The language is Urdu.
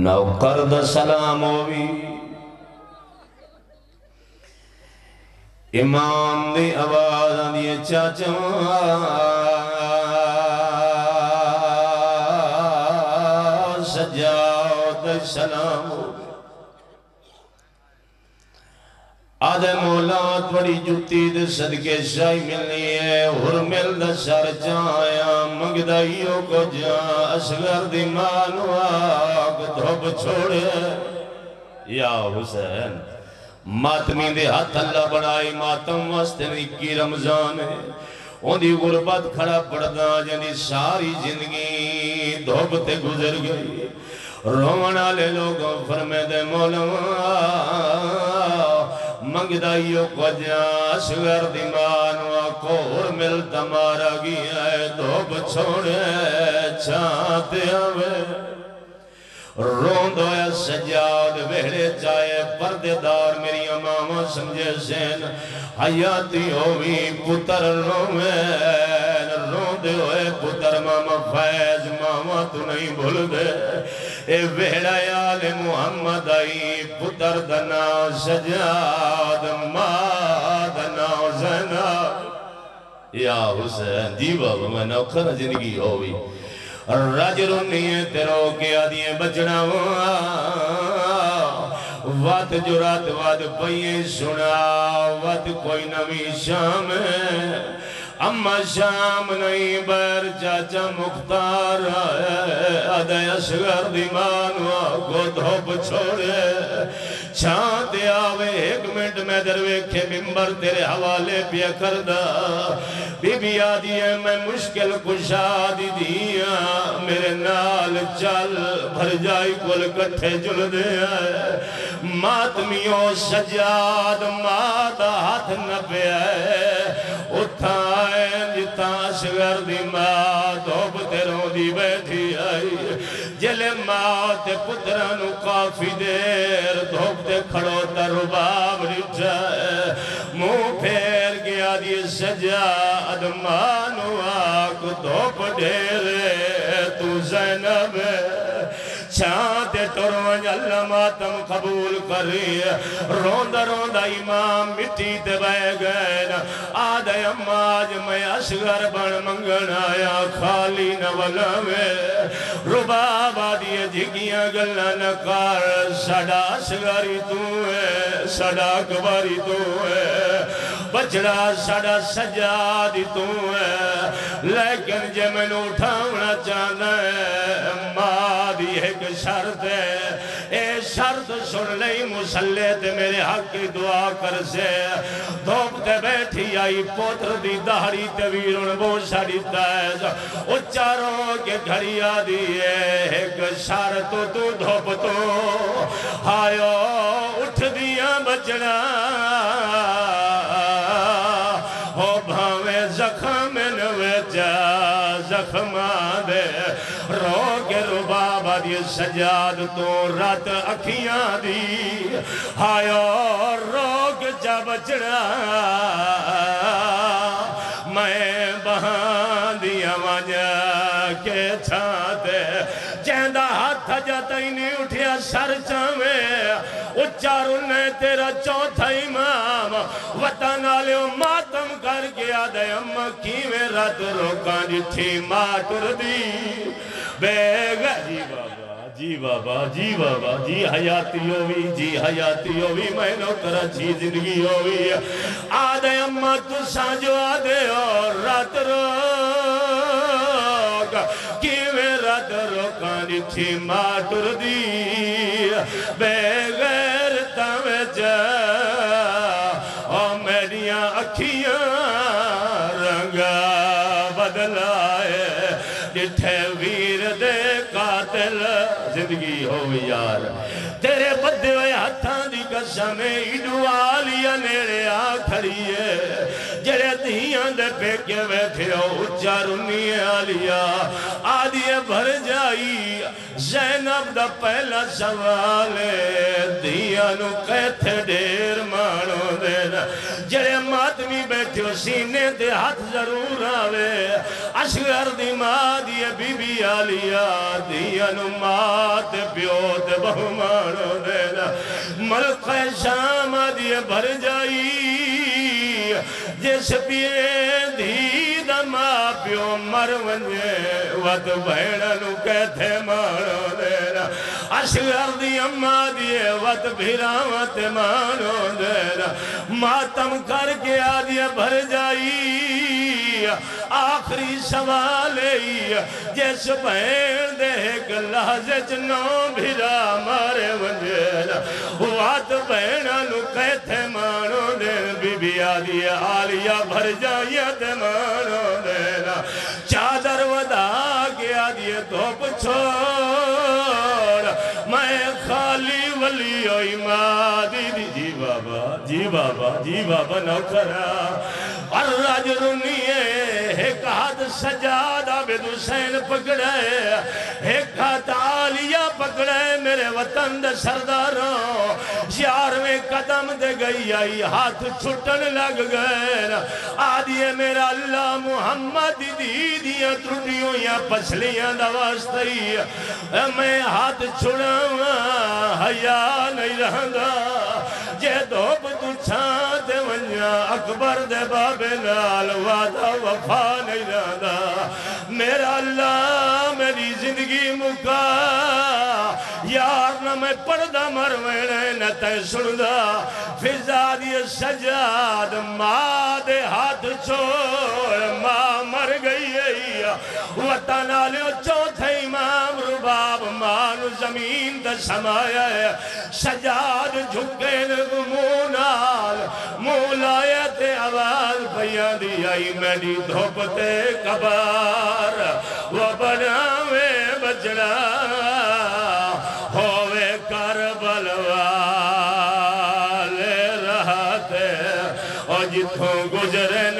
نوکر دا سلام ہوئی امام دی آواز آدھی چاچا سجاد سلام ہوئی آدھے مولات بڑی جتی دے صدقے شاہی ملنی ہے حرمل دا سر جایا مگدائیوں کو جا اصغر دی مانو آگ دھوب چھوڑے یا حسین ماتمی دے ہاتھ اللہ بڑھائی ماتم واسطے نکی رمضان ہے ان دی غربت کھڑا پڑھدا جنی ساری زندگی دھوب تے گزر گئی رونا لے لوگوں فرمے دے مولا منگدائیوں کو جا اصغر دی مانو آکور ملتا مارا گیا ہے دھوب چھوڑے چاہتے ہوئے روندو ہے سجاد ویڑے چاہے پردے دار میری امامہ سمجھے سین حیاتی ہوئی پتر رومین روندے ہوئے پتر ماما فیض ماما تو نہیں بھول دے اے ویڑا یال محمد آئی پتر دنا سجاد ماں دنا زینب یا حسین جی بابا میں نوکر زندگی ہوئی راجر انہیں تیرو کے آدھیں بچنا وات جو رات واد پئیے سنا وات کوئی نوی شام ہے اما شام نہیں بیر چاچا مختار آدھے اصغر دیمانوا کو دھوپ چھوڑے چھانتے آوے ایک منٹ میں درویکھے ممبر تیرے حوالے پیا کردہ بی بی آدھی ہے میں مشکل کشا دی دیا میرے نال چل بھر جائی کل کٹھے جل دے ماتمیوں سجاد مات ہاتھ نہ پہ اٹھائے جتا اصغر دی ماں دھوب تیروں دی بیٹھی آئی جلے مات پترانو کافی دیر دھوب تے کھڑو تر رباب رٹھائے منہ پھیر گیا دی سجاد مانو آگ دھوپ ڈھیرے تو زینب چھانتے ٹرون اللہ ماتم قبول کری روندہ روندہ امام مٹی تے بے گئے آدھے اماج میں اصغر بن منگن آیا خالی نولا میں رباب آدھیے جھگیاں گلہ نکار سڑا اصغری تو ہے سڑا کباری تو ہے بچڑا سڑا سجادی تو ہے لیکن جے میں نے اٹھاونا چاہنا ہے مادی ایک شرط ہے اے شرط سن لئی مسلح تے میرے حق کی دعا کر سے دھوپ تے بیٹھی آئی پوتر دی دہری تے ویرون بو ساڑی تیز اچاروں کے گھڑی آدھی ہے ایک شرط تو دھوپ تو آئیو اٹھ دیا بچڑا ہو بھاوے زخم نوچا زخم دے رو کے رباب دی سجاد تو رات اکھیاں دی آئیو رو کے جا بچڑا میں بہان دیا وجہ کے چھاتے جیندہ ہاتھ جاتا ہی نہیں اٹھیا سر چاہوے اچاروں نے تیرا چوتھا امام وطن آلے ماتم کر گیا دے اممہ کیویں رات روکاں جتھی ماتر دی بے گا جی بابا جی بابا جی حیاتی ہوئی میں نو کراچی زندگی ہوئی آدھے اممہ تو سانجو آدھے اور رات روک کیویں رات روکاں جتھی ماتر دی بے غیر تاوے جا اور میڈیاں اکھیاں رنگا بدلائے جتھے ویر دے قاتل زندگی ہو یار تیرے بدے ہوئے ہاتھاں دی قسم ایڈو آلیا نیڑے آ کھڑیے جڑے دھیاں دے پیکے بیٹھے ہو اچھا رنی آلیا آدھیے بھر جائی زینب دا پہلا سوال دھیاں نو کہتے دیر مانو دینا جڑے ماتمی بیٹھے ہو سینے دے ہاتھ ضرور آوے اصغر دی ماں دیے بی بی آلیا دھیاں نو مات پیوت بہو مانو دینا ملک شام دیے بھر جائی جس پیے دھی دا ماں پیو مر ونجے وقت بہننو کہتے مانو دینا اصغر دی اماں دیے وقت بھیراوت مانو دینا ماتم کر کے آدھے بھر جائی آخری سوال جس بہن دے ایک لحظے چنو بھیرا مارے ونجینا وات بہنانو کہتے مانو دین بی بی آدھے آلیا بھر جائیت مانو دینا چادر ودا کے آدھے دھوپ چھوڑ میں خالی ولی ہوئی ماں دیدی جی بابا جی بابا نوکرا اور راج رنیے ایک ہاتھ سجاد عابد حسین پکڑے ایک ہاتھ آلیہ پکڑے میرے وطن دے سرداروں یارویں قدم دے گئی آئی ہاتھ چھٹن لگ گئے آدھیے میرا اللہ محمد دیدیاں ترٹیوں یا پسلیاں دواستی میں ہاتھ چھڑاں حیا نہیں رہنگا جے دھوپ تو چھان دے ونجا اکبر دے بابے نال وعدہ وفا نہیں رہنگا میرا اللہ میری زندگی مکا یار نہ میں پردہ مروینے نہ تے سندا فضا دی سجاد ماں دے ہاتھ چھوڑ ماں مر گئی ہے وطن آلیو چوتھے امام رباب مانو زمین دا سمایا ہے سجاد جھکے نگمونال مولایت آواز بیان دی آئی میری دھوپتے کبار وہ بناوے بچڑا ہووے کربل والے رہتے اور جتھوں گزرے